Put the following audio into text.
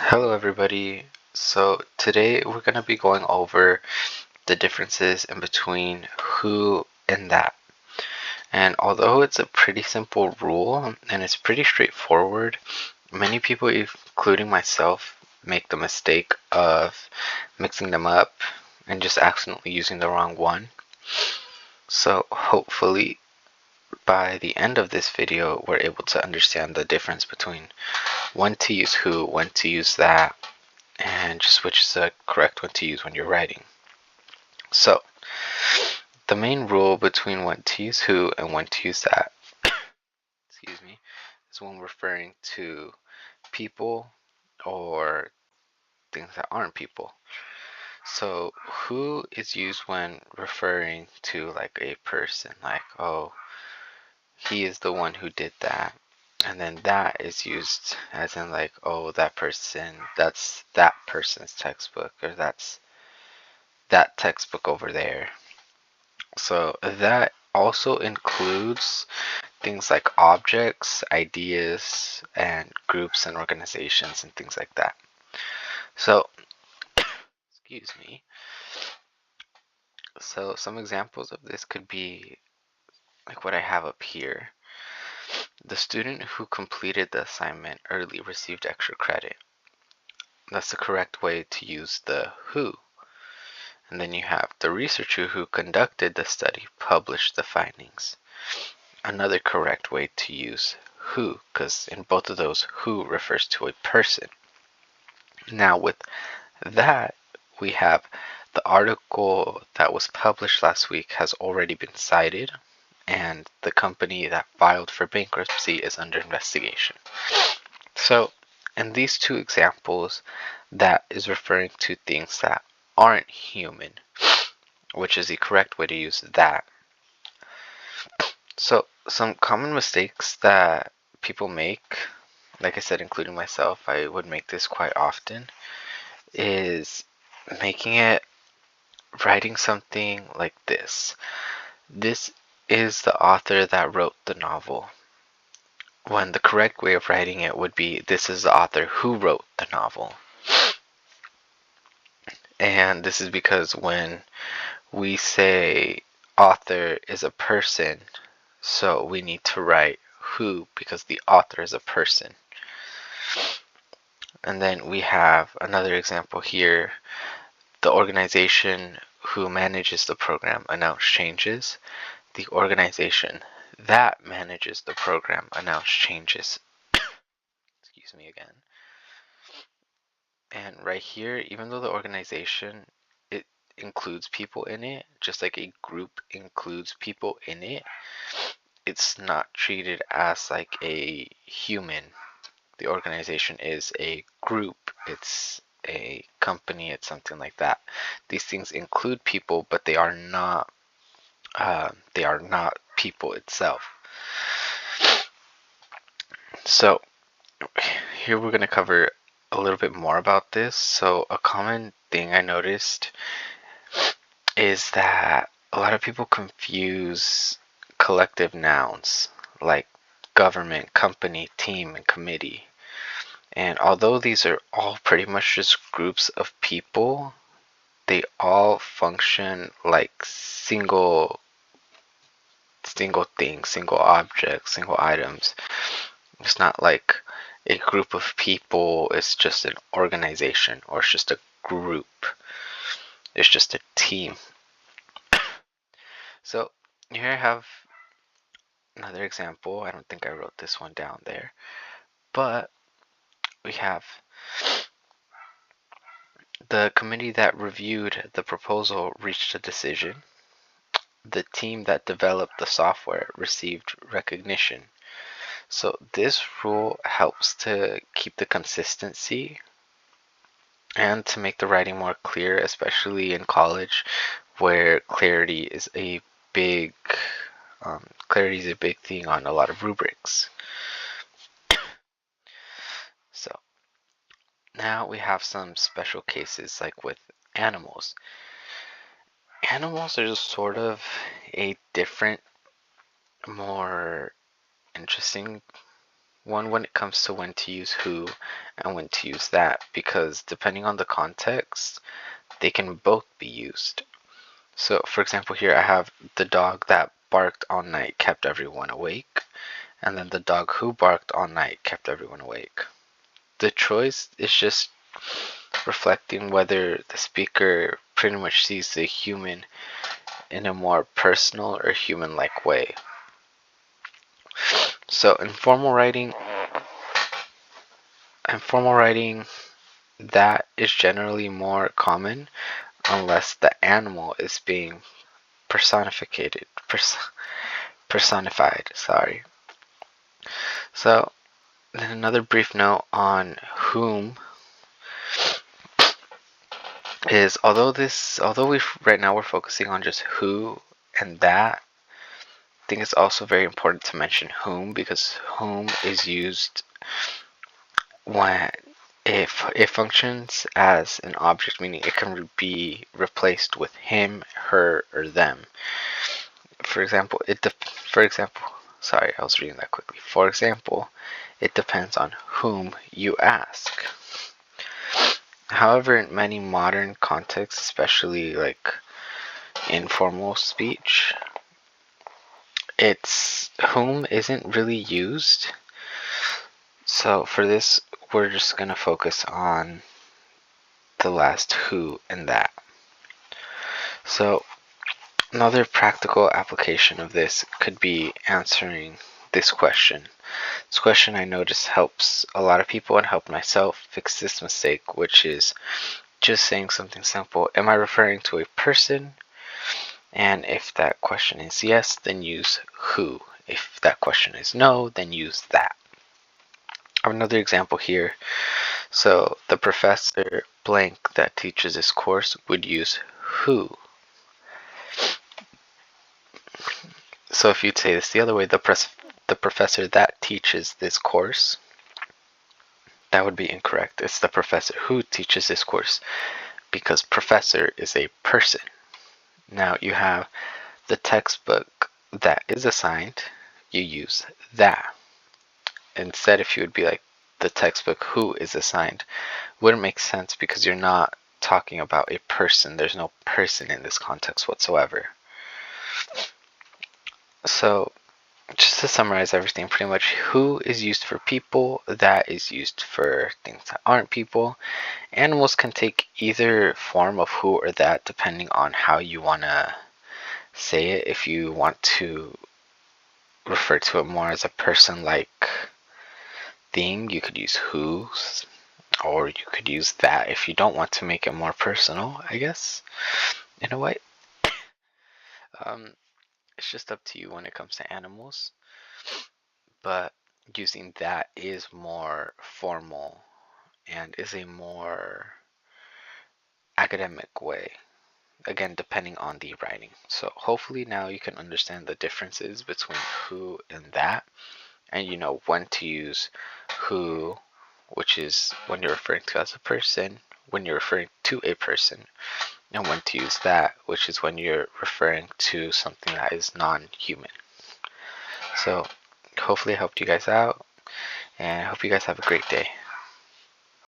Hello everybody. So today we're going to be going over the differences in between who and that. And although it's a pretty simple rule and it's pretty straightforward, many people, including myself, make the mistake of mixing them up and just accidentally using the wrong one. So hopefully by the end of this video, we're able to understand the difference between when to use who, when to use that, and just which is the correct one to use when you're writing. So, the main rule between when to use who and when to use that, excuse me, is when referring to people or things that aren't people. So, who is used when referring to like a person, like, oh, he is the one who did that. And then that is used as in like, oh, that person, that's that person's textbook, or that's that textbook over there. So that also includes things like objects, ideas, and groups and organizations and things like that. So, excuse me. So some examples of this could be like what I have up here. The student who completed the assignment early received extra credit. That's the correct way to use the who. And then you have the researcher who conducted the study published the findings. Another correct way to use who, because in both of those, who refers to a person. Now with that, we have the article that was published last week has already been cited, and the company that filed for bankruptcy is under investigation. So in these two examples, that is referring to things that aren't human, which is the correct way to use that. So some common mistakes that people make, like I said, including myself, I would make this quite often, is writing something like this. This is the author that wrote the novel. When the correct way of writing it would be, this is the author who wrote the novel. And this is because when we say author is a person, so we need to write who because the author is a person. And then we have another example here. The organization who manages the program announced changes. The organization that manages the program announced changes. Excuse me again. And right here, even though the organization, it includes people in it, just like a group includes people in it, it's not treated as like a human. The organization is a group, it's a company, it's something like that. These things include people, but they are not people itself. So here we're going to cover a little bit more about this. So a common thing I noticed is that a lot of people confuse collective nouns like government, company, team, and committee. And although these are all pretty much just groups of people, they all function like single things, single objects, single items. It's not like a group of people, it's just an organization or it's just a group. It's just a team. So here I have another example. I don't think I wrote this one down there, but we have the committee that reviewed the proposal reached a decision. The team that developed the software received recognition. So this rule helps to keep the consistency and to make the writing more clear, especially in college where big clarity is a big thing on a lot of rubrics. So now we have some special cases like with animals. Animals are just sort of a different, more interesting One, when it comes to when to use who and when to use that, because depending on the context, they can both be used. So, for example, here I have the dog that barked all night kept everyone awake, and then the dog who barked all night kept everyone awake. The choice is just reflecting whether the speaker pretty much sees the human in a more personal or human-like way. So in formal writing, that is generally more common unless the animal is being personified. Sorry. So then another brief note on whom is although we right now we're focusing on just who and that, I think it's also very important to mention whom, because whom is used when it functions as an object, meaning it can be replaced with him, her, or them. For example, sorry, I was reading that quickly. For example, it depends on whom you ask. However, in many modern contexts, especially like informal speech, it's whom isn't really used. So for this, we're just going to focus on the last who and that. So another practical application of this could be answering this question. This question I noticed helps a lot of people and helped myself fix this mistake, which is just saying something simple. Am I referring to a person? And if that question is yes, then use who. If that question is no, then use that. I have another example here. So the professor blank that teaches this course would use who. So if you'd say this the other way, the professor that teaches this course, that would be incorrect. It's the professor who teaches this course, because professor is a person. Now you have the textbook that is assigned, you use that. Instead, if you would be like the textbook who is assigned, wouldn't make sense because you're not talking about a person. There's no person in this context whatsoever. So just to summarize everything, pretty much who is used for people, that is used for things that aren't people. Animals can take either form of who or that depending on how you want to say it. If you want to refer to it more as a person-like thing, you could use who's, or you could use that if you don't want to make it more personal, I guess, in a way. It's just up to you when it comes to animals, but using that is more formal and is a more academic way, again depending on the writing. So hopefully now you can understand the differences between who and that, and you know when to use who, which is when you're referring to as a person, when you're referring to a person, and when to use that, which is when you're referring to something that is non-human. So hopefully I helped you guys out, and I hope you guys have a great day.